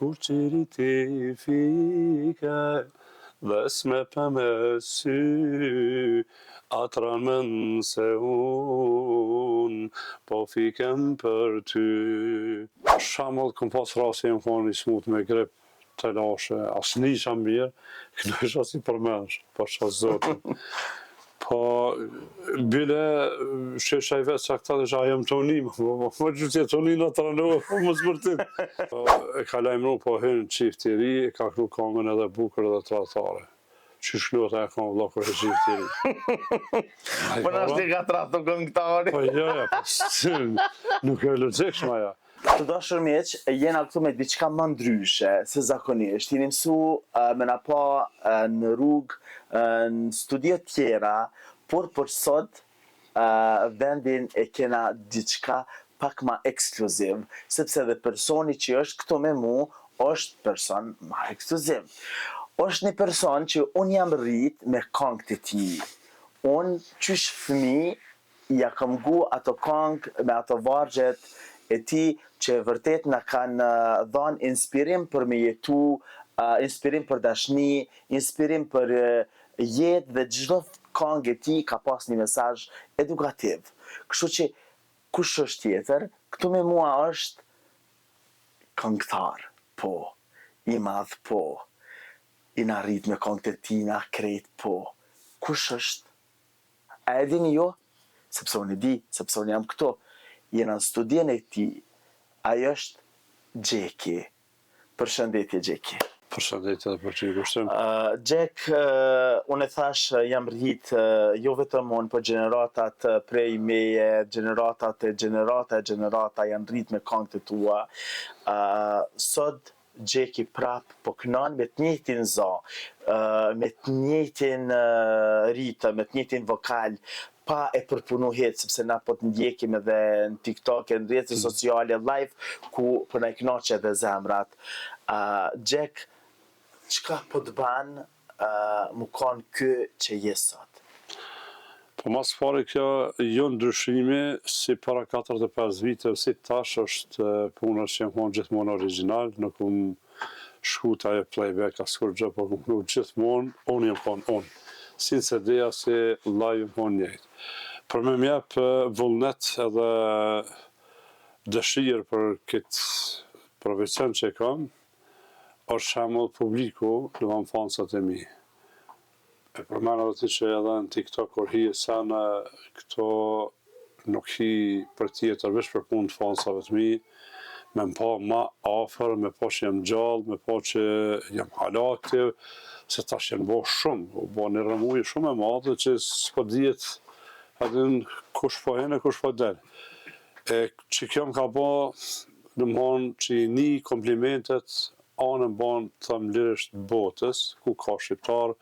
Kur qiri ti fike, dhe s'me pëme sy, atran men se unë, po fikem për ty. Shamull, këm pas rasi jem konë i smut me grip të lashe, as nisha mirë, kënësha si përmensh, pasha zotën. Po, bile, shesha i vetë sa këta dhe shah jem toni, më gjyqje toni në të rënohë, më zbërtit. E ka lajmëru, po hynë qifti ri, e ka kru kongën edhe bukër edhe tratare. Që shluat e ka vla kërë qifti ri. Po në është i ka tratu këngëtari. Po ja, nuk e lëgjekshma ja. Të dashur miq, jena këtu me diçka më ndryshe se zakonisht. Jeni mësu me na pa në rrugë, në studio tjera, por për sot vendin e kena diçka pak ma ekskluziv, sepse dhe personi që është këtu me mu, është person ma ekskluziv. është një person që unë jam rrit me këngët e ti. Unë qysh fëmi, ja kam gu ato këngë me ato vargjet e ti që vërtet na kanë dhënë inspirim për me jetu, inspirim për dashni, inspirim për jetë dhe çdo këngë e ti ka pas një mesazh edukativ. Kështu që kush është tjetër, këtu me mua është këngëtar, po, i madh, po, i na rrit me këngët e ti, na krejt, po. Kush është? A e dini jo? Sepse unë e di, sepse unë jam këto. Jena në studion e ti. Ajo është Gjeki. Përshëndetje, Gjeki. Përshëndetje dhe për që i kushtim. Gjek, unë e thash jam rrit jo vetëm unë, po gjeneratat prej meje, gjeneratat e gjenerata janë rrit me këngët e tua. Sot Gjeki prap po kënon me të njëjtin za, me të njëjtin ritëm, me të njëjtin vokal, pa e përpunu hetë, sepse na po të ndjekim edhe në TikTok, në rrjetet sociale, live, ku po na i knaqe edhe zemrat. Gjek, çka po të banë mu kanë kë që je sot? Po mas pari kjo jo ndryshimi si para 45 vite si tash është puna që jem konë gjithmonë original, nuk shkuta e playback askur gjë, po këmë gjithmonë, unë jem konë unë. Si në CD-a si live jem konë njëjtë. Për me mjep vullnet edhe dëshirë për këtë profesion që e kam, është shembull publiku dhe më fansat e mi. E përmenë edhe ti që edhe në TikTok kur hi e sene, këto nuk hi për tjetër, veç për punë të fansave të mi, me më pa ma afer, me pa që jem gjallë, me pa që jem hala aktiv, se tash jenë bo shumë, bo një rëmujë shumë e madhe që s'po djetë adin kush po hene, kush po del. E që kjo më ka bo, në më hanë që i një komplimentet, anën banë të thëmë lirisht botës, ku ka shqiptarë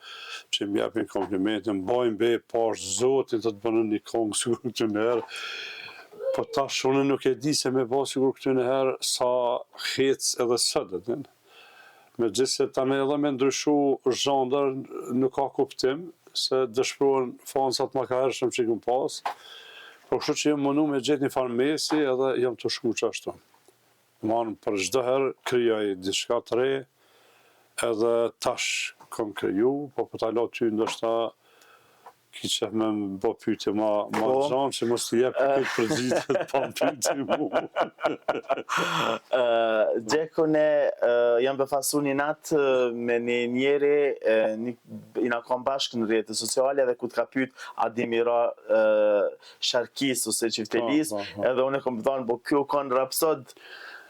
që më jepin komplimentin, mbajnë be pash zotin të bënën një kongë sigur këtë njëherë. Po tash unë nuk e di se me ba sigur këtë njëherë sa hec edhe sëdët. Me gjithë se tani edhe me ndryshu zhandër nuk ka kuptim, se dëshpruan fansat ma ka hershëm që i këm pas. Po kështu që jem mënu me gjithë një farmesi edhe jem të shku që ashtu. Manë për çdo herë kryoj diçka të re, edhe tash kam kriju, po për ta la ty ndoshta ki qef me më bo pyetje ma gjanë, që mos të jep këtë përgjigje pa më pyetje mu. Gjeku ne jam befasu një natë me një njeri, i na kam bashkë në rrjetet sociale dhe ku të ka pyet a dimira Sharkis ose Çiftelis, edhe unë e kam thonë, po kjo kanë rapsod.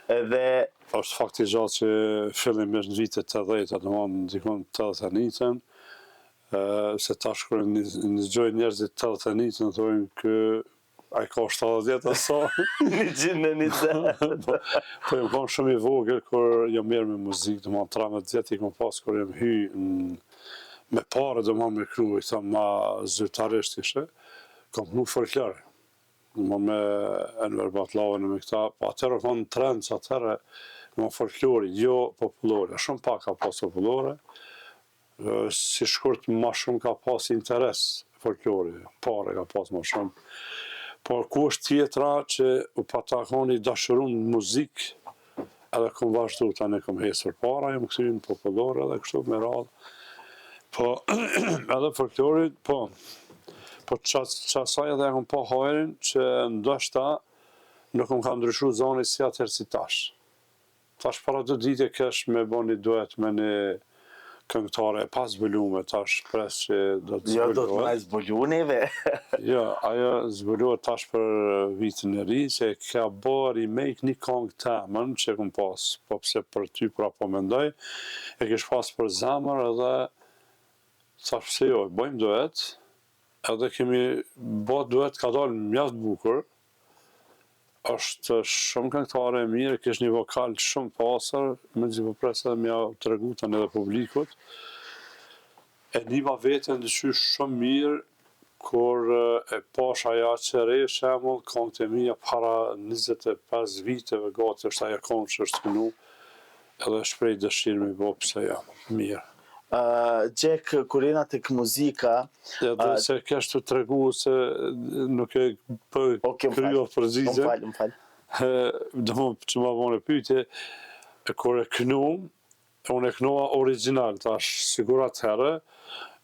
Edhe është fakti gjatë që fillimisht në vitet 80, domethënë dikon 81-ën, se tash kur nëzgjoj njerëzit 81-ën, thonë kë ai ka 70 asa. 120. Po jem konë shumë i vogël kur jam merr me muzikë, domethënë 13 vjet i kam pas kur jam hy me pare, domethënë me kru, i thëmë ma zyrtarisht ishe, kam punu folklore. Me Enver Batllave me këta, po atërë kanë trend që atërë me folklori, jo popullore, shumë pak ka pas popullore, si shkurt ma shumë ka pas interes folklori, pare ka pas ma shumë. Por ku është tjetra që u patakoni dashurun muzik edhe kom vazhdu tani kom hesur para, jam kthyer në popullore edhe kështu me radhë. Po edhe folklorit, po qasaj edhe kom pa hajrin që ndoshta nuk më ka ndryshu zoni si atëherë si tash. Tash para 2 ditë kesh me bo një duet me një këngëtare e pa zbulume, tash pres që do të Jo, do të zbulohet. më zbulu neve. Jo, ajo zbulohet tash për vitin e ri, se ka bo remake një këngë temën që kom pas, po pse për ty pra po mendoj, e kesh pas për zemër edhe thash pse jo, bëjmë duet, edhe kemi bo duet ka dalë mjaft bukur, është shumë këngëtare e mirë, kesh një vokal shumë pasër, me që po pres edhe mja të regu tani edhe publikut. E niva vete ndryqysh shumë mirë, kur e pash aja që re shemull, këngët e mija para 25 viteve gati është aja këngë që është kënu, edhe shprej dëshirë me bo pse ja, mirë. Gjek, kur jena tek muzika... Edhe se kesh të tregu se nuk e për kryo përzizë. Më falë. Do më që ma vone pyetje, kur e kënum, unë e kënua original, tash sigur atëherë,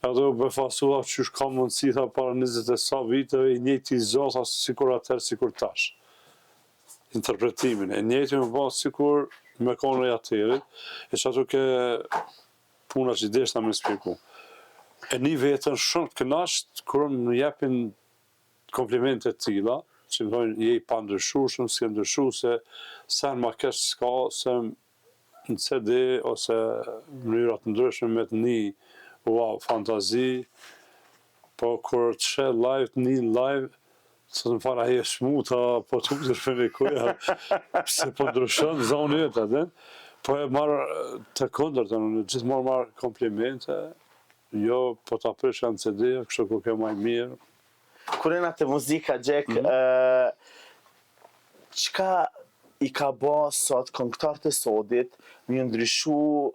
edhe u befasua që ka mundësi tha para 20 e sa viteve, i njëti zota sikur atëherë, sikur tash. Interpretimin, e njëti më ba sikur me konë e atëherit, e që ato ke puna që deshta me spiku. E një vetën shumë të kënasht, kur më jepin komplimente tila, që më thojnë, je i pa ndryshushëm, s'ke ndryshu, se sen ma kesh s'ka, se në CD, ose mënyrat ndryshme me të një, wow, fantazi, po kur të shë live, të një live, se të më fara e shmuta, po të më të një kuja, se po ndryshon, zonë jetë, adin. Po e marrë të kundër, në gjithmonë marrë komplimente, jo, po të aprish janë CD, kështë ku ke maj mirë. Kur jena të muzika, Gjek, qka i ka bo sot këngëtar të sodit, më ndryshu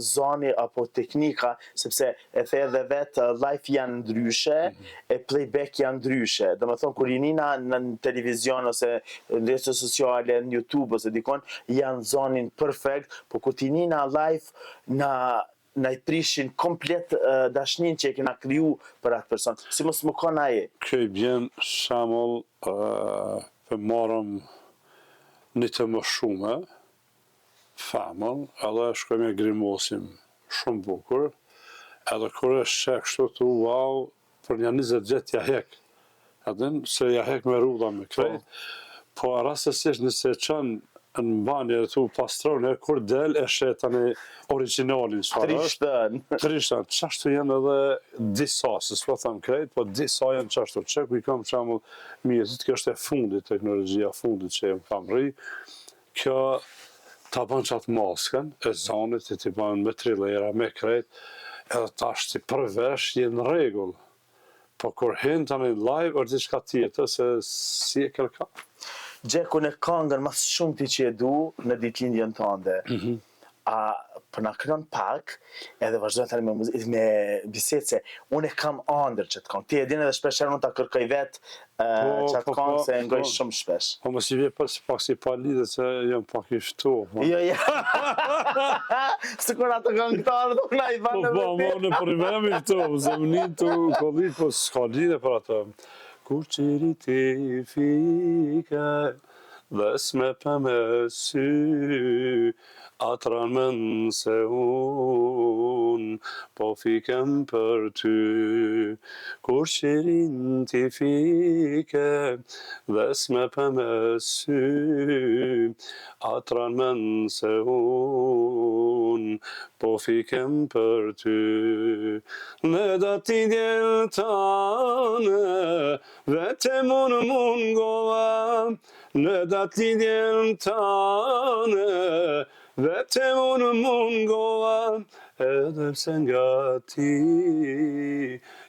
zoni apo teknika, sepse e the edhe vetë live janë ndryshe, e playback janë ndryshe. Dhe më thonë, kur jinina në televizion ose në rrjete sociale, në YouTube ose dikon, janë zonin perfect, po kur jinina live na i prishin komplet dashnin që e kena kriju për atë person. Si mos më kona e? Këj bjen shamull për marëm një të më shume, famën, edhe shkojmë e grimosim shumë bukur, edhe kur e shek kështu të wow, për një 20 gjet ja hek. Edhin, se ja hek me rruda me krejt, po rastësisht nëse qënë në banje dhe tu pastrone, kur del e shetani originalin. Trishtën. Qashtu janë edhe disa, se s'po thëmë krejt, po disa janë qashtu. Që ku i kam qamull mjetit, kjo është e fundit, teknologjia fundit që e më kam ri, kjo ta bën qatë masken e zonit, e ti bën me trilera, me krejt, edhe ta është i përvesh, jenë regull. Po kur hinë tani live, është diçka tjetër, se si e kërka. Gjek, unë e kangën mas shumë ti që e du në ditëlindjen tënde. A për na kënon pak, edhe vazhdojnë tani me bisedë se unë e kam ëndër që të këngë. Ti e din edhe shpesher unë ta kërkoj vetë që të këngë se ngoj shumë shpesh. Po më si vje pak si pa lidhe se jam pak i ftu. Jo. Së kur ato këngëtarë dhe unë i banë në Po, më në për i i ftu, se më një të kollit, po s'ka lidhe për ato. Kur qiri ti fike, dhe s'me për me sy, atran më nëse unë, po fikem për ty. Kur qirin ti fike, dhe s'me për me sy, atran më nëse unë, po fikem për ty. Në dati djelë tane, vetëm unë mungova, në dati djelë tane, vetëm unë mungova, edhe pse nga ti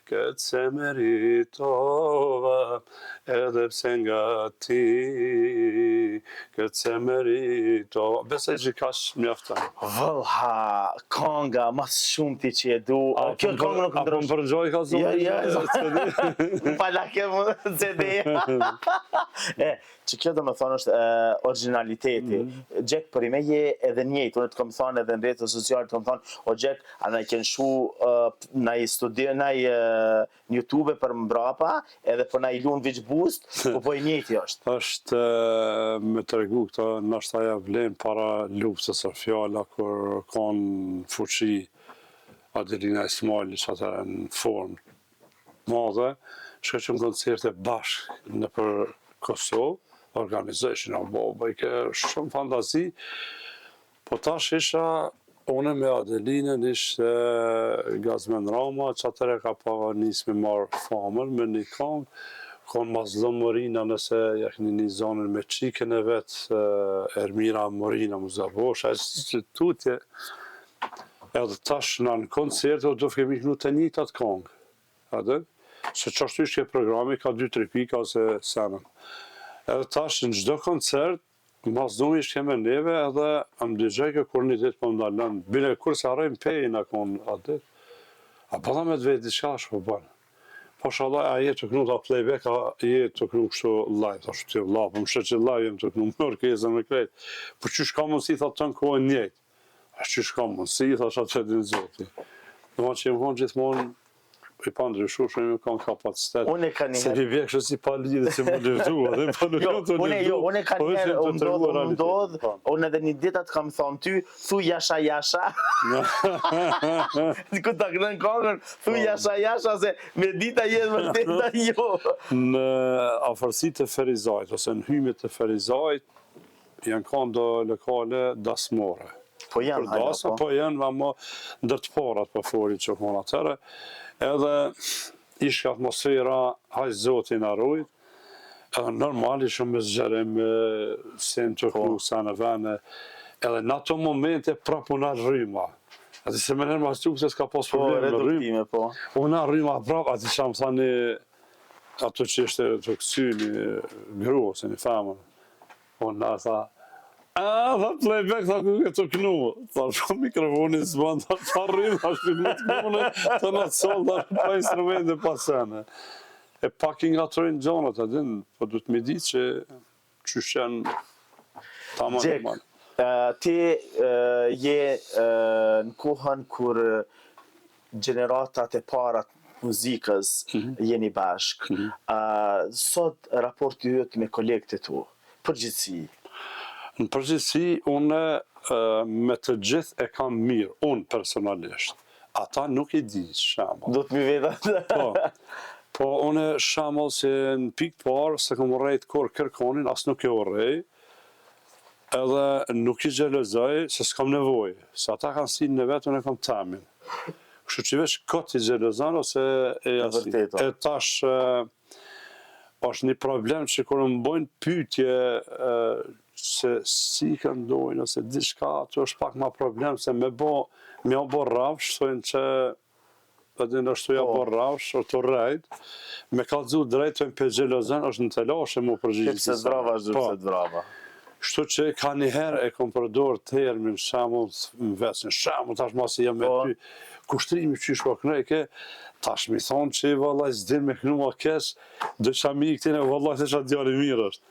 këtë se meritova, edhe pse nga ti, këtë se meritova. Besoj që kash mjafton. Vëllha, konga, mas shumë ti që e du. Kjo kongë nuk Apo më përgjoj ka zonë? Ja. Pala ke më CD. Që kjo do më thonë është originaliteti. Gjek, për i me je edhe njëjtë, unë të kom thonë edhe në rrjetet sociale, të kom thonë, o Gjek, a na i kënë shu na i studio, na i në YouTube për mbrapa, edhe për na i lunë Vic Boost, po i njëjti është. Është me të regu këta, nështë aja vlen para luftës së fjalla, kur kanë fuqi Adelina Ismaili që atëra në formë madhe, shka që në koncerte bashkë në për Kosovë, organization o boba, i ke shumë fantazi, po tash isha une me Adelinën ishte Gazmen Rama, që atëre ka pa njës me marë famën, me një kongë, konë Mazlum Morina nëse jakni një zonën me qikën e vetë, Ermira Morina Muzavosh, a që tutje, edhe tash në koncerte, do kemi kënu të një të kongë, edhe, se qashtu ishte programi, ka 2-3 pika ose senën. Edhe tash në gjdo koncert, Mazlum ishte me neve edhe më dëgjoj kur një ditë po më dalën, bile kur se arrejmë pejnë akon atë ditë, a bëlla me të vetë diçka është po bënë. Po shalaj, a jetë të kënu ta playback, a jetë të kënu kështu live, ta shtu la, po më shë që live jem të kënu më orkezën me krejtë, po qysh ka mundësi, tha të në kohën njëjtë, a qysh ka mundësi, tha shatë që dinë zoti. Në ma që jem konë gjithmonë, i pa ndryshu, shumë kam kapacitet. Unë ka një se vivek që si pa lidhe që më lëvdu, edhe pa nuk kam të lëvdu. Unë ka njerë, unë edhe një ditat kam thonë ty, thu jasha, ku ta kënën kongën, thu jasha, se me dita jetë vërteta jo. Në afërsi të Ferizajt, ose në hymet të Ferizajt, janë kanë do lokale dasmore. Po janë, hajda, po janë, ma ndër të parat për fori që konë atëre, edhe ishka atmosfera, hajtë zotin arrujt, edhe normali shumë me zgjerim, sen të klusa në vene, edhe në ato momente prapunar rryma. Ati se me nërë ma shtu se s'ka pas problem me rrymë. Unë rryma prap, ati që më thani, ato që ishte të kësy një gru, ose një femën. Unë në tha, tha playback, tha ku ke të kënu. Tha shumë mikrofonin së banë, tha rrymë, tha shpilë të këmune, të në të solë, tha pa instrumente pa sene. E pak i ngatrojnë gjonët, adin, po du të me di që qyshen tamam Gjek, ti je në kohën kur generatat e parat muzikës jeni bashkë. Sot raporti jëtë me kolegët e tu, përgjithsi? Në përgjithsi, unë me të gjithë e kam mirë, unë personalisht. Ata nuk i di, shamull. Do të mi vedat? Po, unë shamull se në pikë parë, se kom rejtë kur kërkonin, as nuk e urrej, edhe nuk i gjelëzoj, se s'kam nevoj. Se ata kanë si në vetë, unë e kam tamin. Kështu që veç këtë i gjelëzan, ose e jasi. E tash, është një problem që kërë më bojnë pytje, se si kanë dojnë, ose diçka, që është pak ma problem, se me o bo rafsh, thojnë që edhe në është ja bo rafsh, o të rejt, me ka dzu drejt, thojnë për gjelozën, është në telashe mu përgjithë. Kipse drava, është dhërse drava. Shtu që ka njëherë e kom përdor termin shamull në vesën, shamull tash ma si jam me ty, kushtrimi që shko kënejke, tash mi thonë që vëllaj s'din me kënu ma kesh, dhe qa mi këtine vëllaj se qa djali mirë është.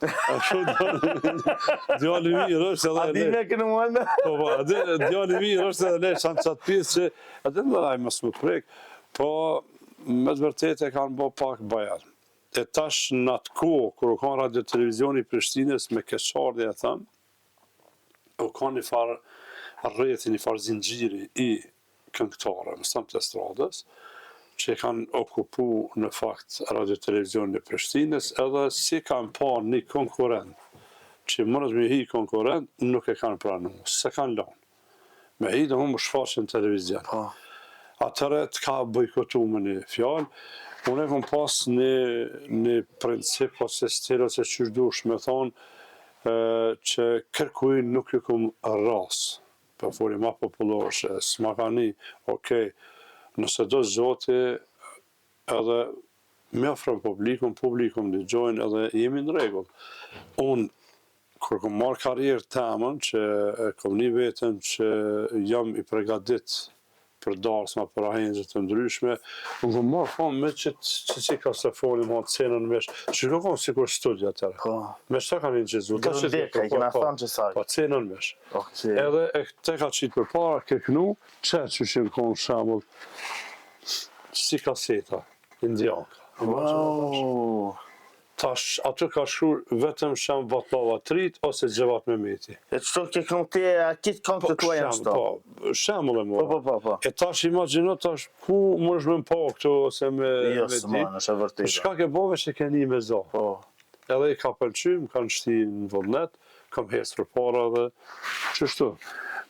Djali mirë është edhe... A di me kënu mënë? Po, djali mirë është edhe le qanë qatë pisë që, edhe në daj mësë më prek, po me të vërtet e kanë bo pak bajar. E tash në atë kohë, kër u kanë radio televizioni Prishtines me keqardhje e thëmë, u kanë një farë rreti, një farë zinxhiri i këngëtare, më stëmë të estradës, që kanë okupu në fakt radio televizioni Prishtines, edhe si kanë pa një konkurent, që mërët me hi konkurent, nuk e kanë pranu, se kanë lanë. Me hi dhe më shfaqen televizion. Atëre të ka bojkotu me një fjallë, unë e kom pas një princip ose stil ose qyshdush me thonë që kërkuj nuk ju kom ras, për fori ma popullorëshe, s'ma ka një, okej, nëse do zoti edhe me afrojmë publikum dëgjojnë edhe jemi në rregull. Unë, kur kom marrë karrierë temën, që kom një vetën që jam i përgatit për darsma, për ahenjë të ndryshme, unë kom marrë famë me që si ka se folim atë cenën mesh, që nuk kom si kur studia tërë. Po. Me shta ka një gjithu. Gëndeka, i kena thonë që saj. Po, cenën mesh. Okay. Edhe e te ka qitë për para, ke kënu, qëtë që që në konë shambull, si kaseta, indianka. Wow. Tash, aty ka shur vetëm sham vatlava trit, ose gjevat me meti. E qëto ke kënë te, a kitë kënë të tua janë qëto? Po, shambull e mora. Po. E tash imagino tash, ku më është me më po këtu, ose me Jo, di. së manë, është e vërtejta. Shka ke bove që ke një me zo. Po. Edhe i ka pëlqym, kanë shti në vullnet, kam hes për para dhe qështu.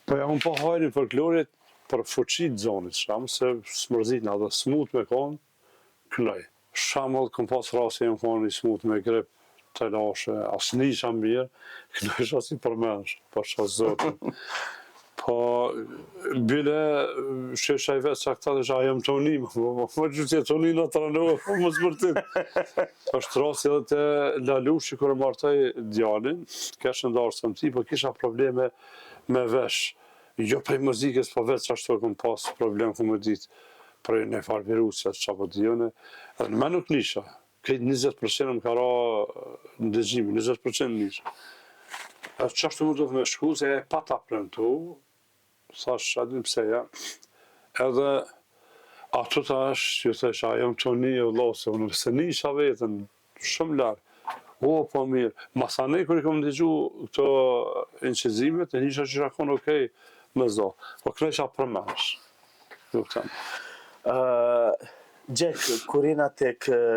Po ja unë po hajrin folklorit për fuqit zonit sham, se smërzit në edhe smut me konë, kënoj. Shamull, këm pas rasi e më konë një smut me grip të lashe, asë një shamë mirë, kënoj shë si përmensh, pa shë zotën. Po, bile, shesha i vetë që këta dhe shë ajem të unim, më gjyëtje të unim në të ranohë, më zbërtit. është rasi edhe të Lalushi, kërë martaj djalin, keshë ndarë së ti, po kisha probleme me vesh. Jo prej muzikës, po vetë që ashtu këm pas problem ku më ditë prej në farë virusja që apo dijone. Edhe në me nuk nisha. Këtë 20% më ka ra në dëgjimi, 20% nisha. E që ashtu më duhet me shku, se e pa ta premtu, thash, adin pse ja, edhe ato tash, ju thash, a jam të një e lose, unë se nisha vetën, shumë larë. O, po mirë. Masanej, kër i kom dëgju këto inqizimet, e nisha që shakon okej me zo. Po kresha përmensh. Nuk të Gjek, kur jena të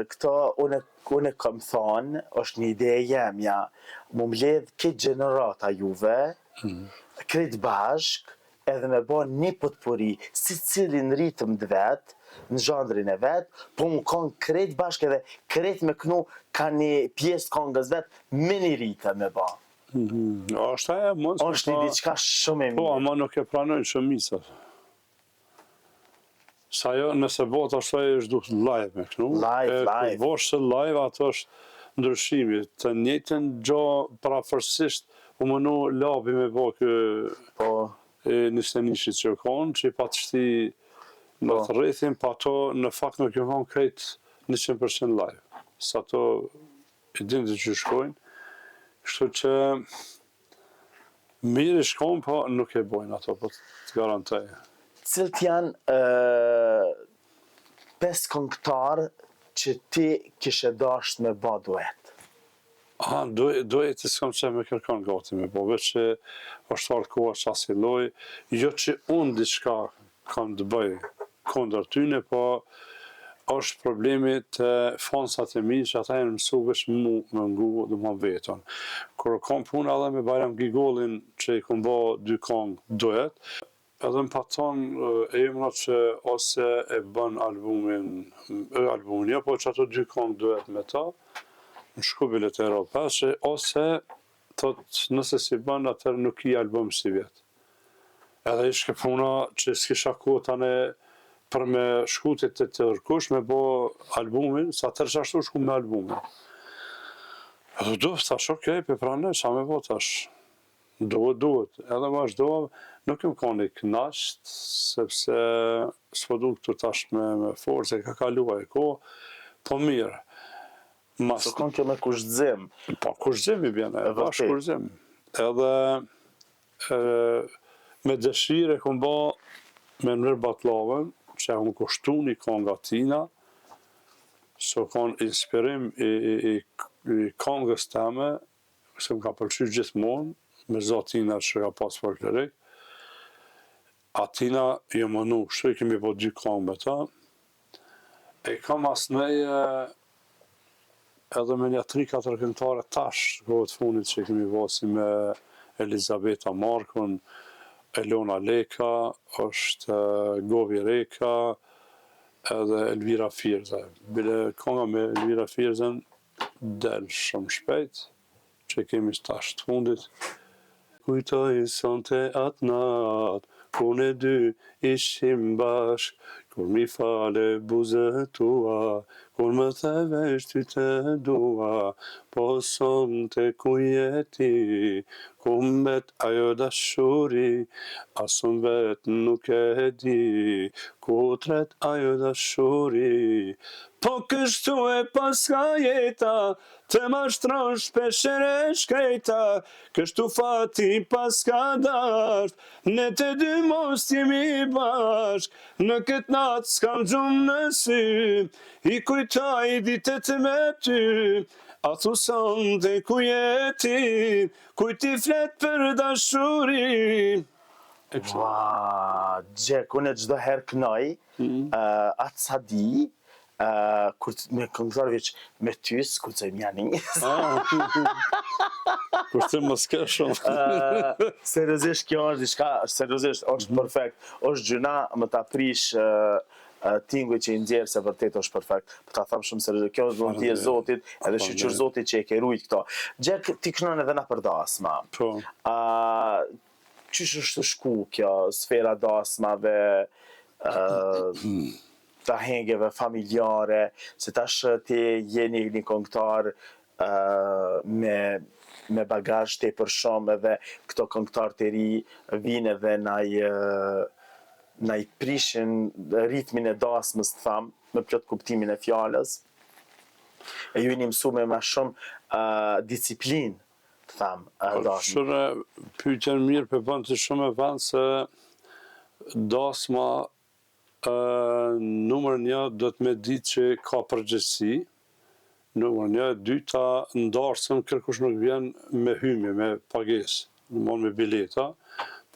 këto, une kam thonë, është një ide e jemja, më mbledh këtë gjenerata juve, këtë bashk, edhe me bo një potpuri, si cilin ritëm dë vetë, në zhandrin e vetë, po më konë këtë bashk edhe këtë me kënu ka një pjesë kongës vetë, me një ritëm me bo. është e mund. është një diçka shumë e mirë. Po, ama nuk e pranojnë shumë misat. Sa jo, nëse bot ashtu e është duhet live me kënu. Live. Kër vosh se live, ato është ndryshimi. Të njëjtën gjo parafërsisht u mënu labi me bo kë Po. Nisë nishit që konë, që i pa të shti në të rrethin, pa ato në fakt nuk e konë krejt 100% live. Sa ato i din të që shkojnë. Kështu që mirë i shkojnë, po nuk e bojnë ato, po të garantoj. Cilët janë 5 këngëtarë që ti kishe dasht me ba duet? Duhet të s'kam që me kërkon gati me po, veç që është arë koha që asë i loj, jo që unë diçka kam të bëj kondër tyne, po është problemi të fansat e mi që ata e në mësu veç mu më ngu dhe më vetën. Kër kam puna edhe me Bajram Gigolin që i kom ba 2 këngë duet, edhe më paton e emra që ose e bën albumin, jo, po që ato 2 këngë duet me ta, në shku bilet e Europa, që ose thot nëse si bën, atër nuk i album si vjetë. Edhe ishke puna që s'kisha kohë tane për me shkutit të tërkush me bo albumin, sa atër që ashtu shku me albumin. Edhe duhet, thash, okej, pe prane, sa me bo tash. Duhet. Edhe vazhdova, nuk më koni knasht, sepse s'po du këtu tash me forë, se ka kaluar e kohë, po mirë. Së konë kjo me kushtzim. Po, kushtzim i bjene, bashkë kushtzim. Edhe me dëshire këm ba me nërë batlavën, që e më kushtu një konga tina, so konë inspirim i kongës teme, se më ka pëlqy gjithmonë, me zotina që ka pas folklorik. Atina jo mënu, kështu i kemi po 2 kongë me ta. E kam asnej edhe me një 3-4 këngëtare tash, kohët funit që kemi vasi me Elizabeta Markun, Elona Leka, është Govi Reka, edhe Elvira Firza. Bile konga me Elvira Firzën del shumë shpejt, që kemi tash të fundit. Kujtoj sonte atë natë, unë e dy ishim bashk, kur mi fale buzët tua, kur më thevesh ty të dua, po sonte ku jeti, ku mbet ajo dashuri, asun vet nuk e di, ku tret ajo dashuri. Po kështu e paska jeta, të mashtron shpeshere shkrejta, kështu fati paska dasht, ne të dy mos jemi bashk, në këtë natë s'kam gjumë në sy, i kujtoj ditët me ty, a thu sonte ku jeti, kujti flet për dashuri. Ua, Gjek, unë çdo herë kënoj, atë sa di, kur me këngëtar veç me ty s'kucoj mjani. Kur të mos ke shumë. Seriozisht kjo është diçka, seriozisht është perfekt. Është gjëna më ta prish tinguj që i nxjerr se vërtet është perfekt. Po ta them shumë seriozisht, kjo do të jetë Zotit, edhe shqyr Zotit që e ke rujt këto. Gjek, ti kënon edhe na për dasma. Po. Qysh është shku kjo sfera dasmave, të hengjeve familjare, se tash ti jeni një këngëtar me bagazh tepër shumë, edhe këto këngëtar të ri vinë edhe na i prishin ritmin e dasmës, të tham, me plot kuptimin e fjalës. E ju jeni mësuar me më shumë disiplinë, të tham, dasmën. Shure, pyetjen mirë për bën të shumë e vanë se dasma numër një do të me ditë që ka përgjegjësi, numër një, dyta ndarsëm kërkush nuk vjen me hyjje, me pagesë, domthonë me bileta,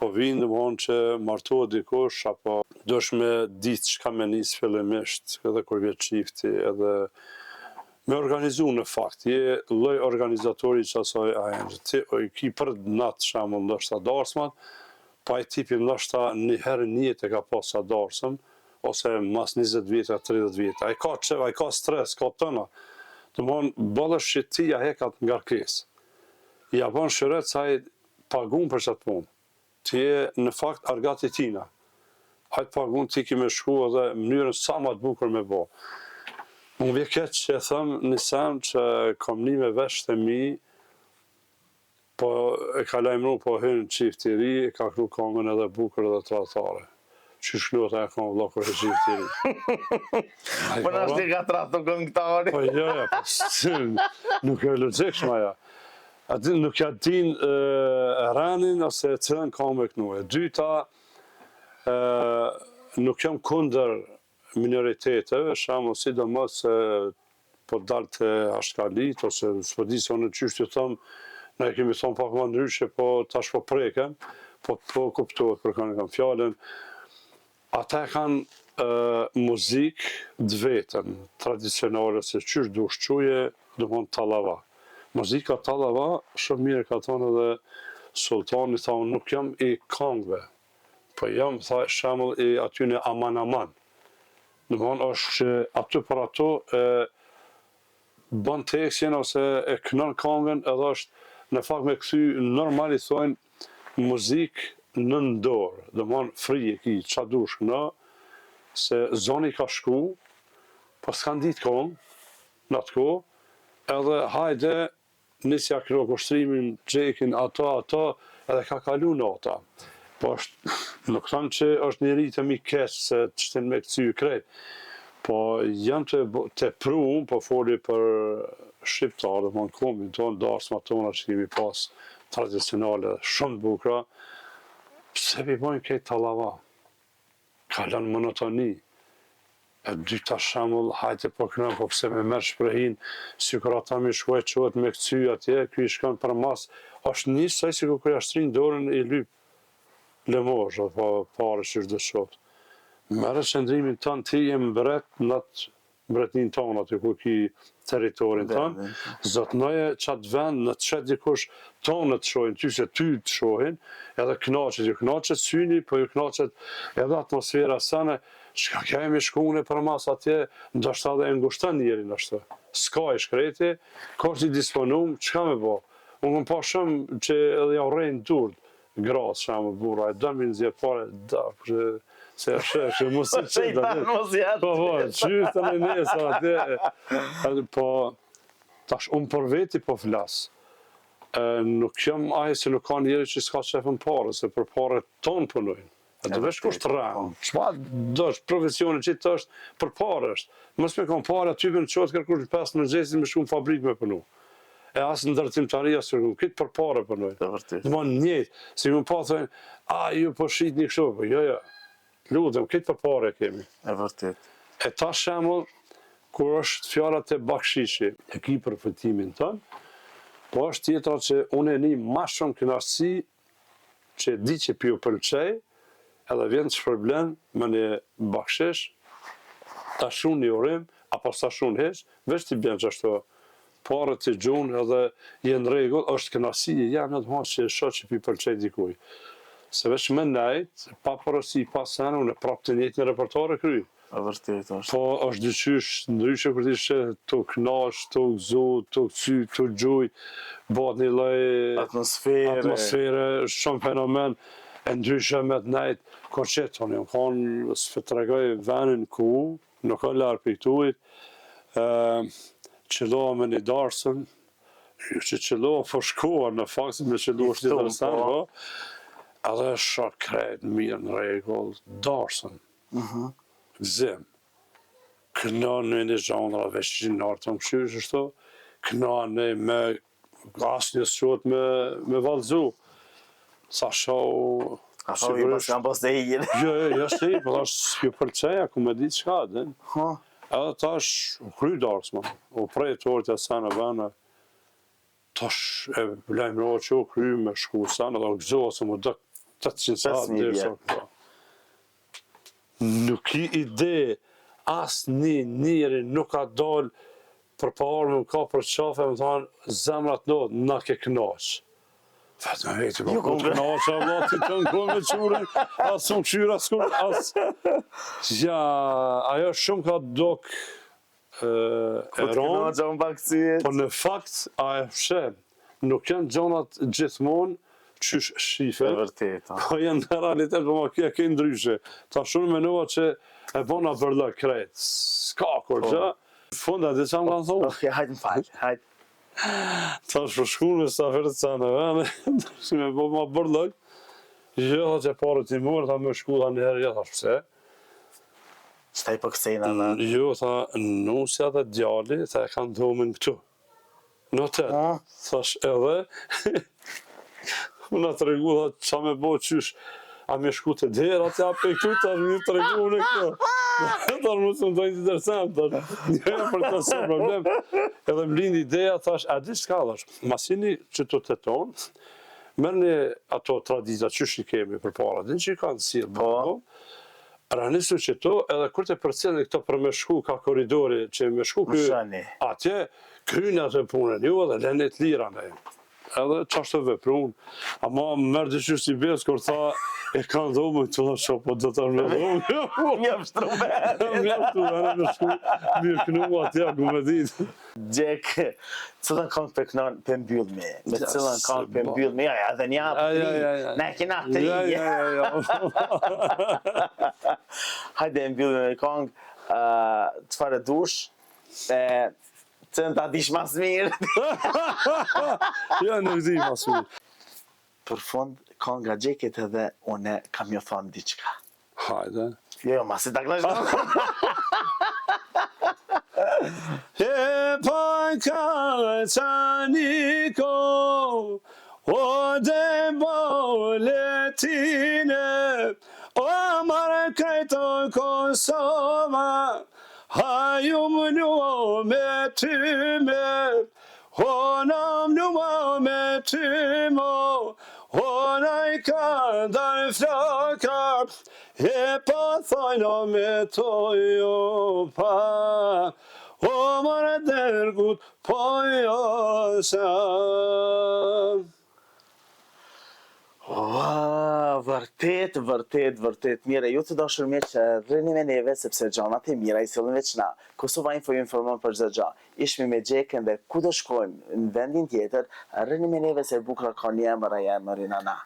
po vinë domthonë që martohet dikush apo dosh me ditë çka me nis fillimisht, edhe kur vjen çifti, edhe me organizu në fakt, je lloj organizatori që asoj ajë, ti ki për natë shembull ndoshta darsmat, pa i tipi ndoshta një herë një jetë e ka pas sa darsëm, ose mas 20 vjetë, 30 vjetë. Ai ka stres, ka tëna. Domthon bollësh që ti ja hekat nga kresë. Ja bën shëret sa ai pagun për çat punë. Ti je në fakt argati tina. Hajt pagun ti ki me shku edhe mënyrën sa më të bukur me bë. Unë vje keq që e thëm një sen që kom një me vesh të mi, po e ka lajmëru po hynë qifti i ri, e ka kru kongën edhe bukur edhe tratare. Që shluat e ka vëllo kur e qifti i ri. Po në është ka tratë në këngëtari. Po jo, nuk e lëgjekshma ja. Aty nuk ja din ranin ose cilën ka me kënu. E dyta, nuk jam kundër minoriteteve, shamu sidomos se po dalë të ashkalit, ose s'po di se unë qysh të thëmë, ne kemi thonë pak më ndryshe, po tash po preken, po kuptohet për kanë kam fjallën. Ata kanë muzikë të vetën, tradicionale, se qysh du shquje, du mund talava. Muzika talava, shumë mirë ka thonë edhe sultani, thonë, nuk jam i kangve, po jam, tha, shemull i atyne aman. Në mënë është që aty për ato bën tekstin ose e kënon kongën edhe është në fakt me këthy normal i thojnë muzikë në ndorë. Dhe mënë frije ki, qa dush në, se zoni ka shku, po s'kan ditë kongë në atë ko, edhe hajde nisja kërë kushtrimin, gjekin, ato, edhe ka kalu në ata. Po nuk thëmë që është një rritë mi keqë se të shtin me këcy krejt. Po janë të pru, po foli për shqiptarë, dhe më në kombin tonë, darsma tona që kemi pas tradicionale, shumë të bukra, pse vi bojnë këtë talava? Kalon monotoni. E dyta shamull, hajte po kënë, po pse me merë shprehin, si kur ata mi shkuaj qohet me këcy atje, këj shkon për mas, është njësë saj si kur jashtrin dorën i lypë. Lëmosh, apo pare që është dëshot. Mere qëndrimin tënë, ti je mbret në atë mbretnin tonë, aty ku ki teritorin tënë, zotnoje qatë vend në të qëtë dikush tonë të shohin, ty se ty të shohin, edhe knaqet, ju knaqet syni, po ju knaqet edhe atmosfera sene, çka kemi shkune për mas atje, ndoshta dhe ngushtan njerin ashtë. Ska i shkreti, ka që i disponum, çka me bo? Unë më pa shumë që edhe ja urejnë durd. grasë, shamë burra, e dëmi në zjerë pare, se e shë, mos e qëtë, po, qysh të në nesa, atë, po, tash, unë për veti po flasë, nuk jam aje se nuk ka njeri që s'ka qefën pare, se për pare tonë punojnë. E të vesh kusht rëmë, qëma do është profesionin që të është, për pare është. Mos me kam pare aty për në qotë kërkush 5 në gjesin me shumë fabrik me punu. E asë në ndërtimtaria së rëmë, këtë për pare punojnë. Dhe ma njëtë, si më pa thënë, ju po shqit një kështu, po jo, ludhem, këtë për pare kemi. E vërtet. E ta shemull, kur është fjallat e bakshishi, e ki për fëtimin tënë, po është tjetra që unë e një ma shumë kënaqësi që di që pjo pëlqej, edhe vjen të shpërblen me një bakshish, ta shun një urim, apo sa shun heq, veç t'i bjen që ashtu, pare të gjunë edhe jenë regull, është kënaqësi e jam në të ma që shoh që pi pëlqej dikuj. Se veç me nejt, pa porosi, pa senë, unë e prap të njëjtë në repertore kry. Vërtet është. Po është dyqysh, ndryshe kur t'ishe të knash, të gëzu, të cy, të gjuj, bëhet një lloj atmosfere, shumë fenomen, e ndryshe me të nejt, ko qëtë, unë jam konë, s'fe të regoj venin ku, nuk ka larë për këtujt, qëlloha me një darsën, që qëlloha po shkoha, në fakt se me qëlloha është një interesant, po, edhe shok krejt, mirë në regull, darsën. Gëzim, kënane në zhandra veçinarë të më këshysh është to, kënane me asë një sot me valzu. Sa shau... A shau i pas kam pas të hijin. Jo, së i, po tash s'ju përceja, ku me ditë qka, din. Edhe tash u kry darës, ma. U prej të orë të sana vene. Tash e lajmërohë që u kry me shku sana, dhe u gëzohë se mu dëk 800 satë dhe sa. Nuk i ide, asë njëri nuk ka dalë për parë më ka për qafe, më thonë, zemrat në, na ke knaqë. Vetë me veti, po ku të knaqë, Allah, ti të në kohë me qurën, asë më qyra, asë... Ja, ajo shumë ka dok e ronë, po në fakt, a e fshem, nuk janë gjonat gjithmonë, qysh shife, po janë në realitet, po ma kja ke ndryshe. Ta shumë menua që e bona bërlë krejt, s'ka kur gjë, funda dhe që më kanë thonë. Ok, hajtë më falë, hajtë. Ta shumë shku me saferë të canë vene, që me bo ma bërlë, gjitha që pare t'i mërë, ta me shku tha njëherë, ja thash pse. Qëta i për kësejna në? Jo, tha nusja dhe djali, tha e kanë dhomin këtu. Në tërë, thash edhe, unë atë regu dhe qa me bo qysh, a me shku të dherë atja pe këtu, ta një të regu në këto. Ta më të më dojnë të interesant, njëja për të se problem. Edhe më lindi ideja, thash, a di s'ka dhash, masini që të të tonë, mërni ato tradita qysh i kemi për para, din që i kanë silë, po, ranisu që to, edhe kur të përcjellin këto për me shku ka koridori, që me shku atje, krynë atë punën, ju edhe lenet lira në e. Edhe qashtë të veprun, ama mërë të qështë i besë, kur tha, e kanë dhomë, të dhe që po të të me dhomë. Mjë pështru vetë. Mjë pështru vetë, me shku, mirë kënu atja, ku me ditë. Gjek, cëllën kanë për kënon për mbyllë me, me cëllën kanë për mbyllë me, ja, dhe një apë tri, ne kina tri. Hajde mbyllë me kongë, të fare dush, cënë ta dish mas mirë. Ja, nuk di mas mirë. Për fund, ka nga gjeket edhe une kam jo thonë diqka. Hajde. Jo, mas i taklash në. E pa niko, o de boletine, o marë krejto Kosova, haju më nua me tyme, honam nua me tymo, honaj ka dar flaka, e pa thajna me tojo pa, o marë dërgut po josa. Vërtet mire, ju të dashur mirë që rrini me neve sepse gjanat e mira i sillin veç na. Kosova Info ju informon për çdo gjë. Ishmi me Gjekën dhe ku do shkojmë në vendin tjetër, rrini me neve se bukra ka një emër, a emërin ana.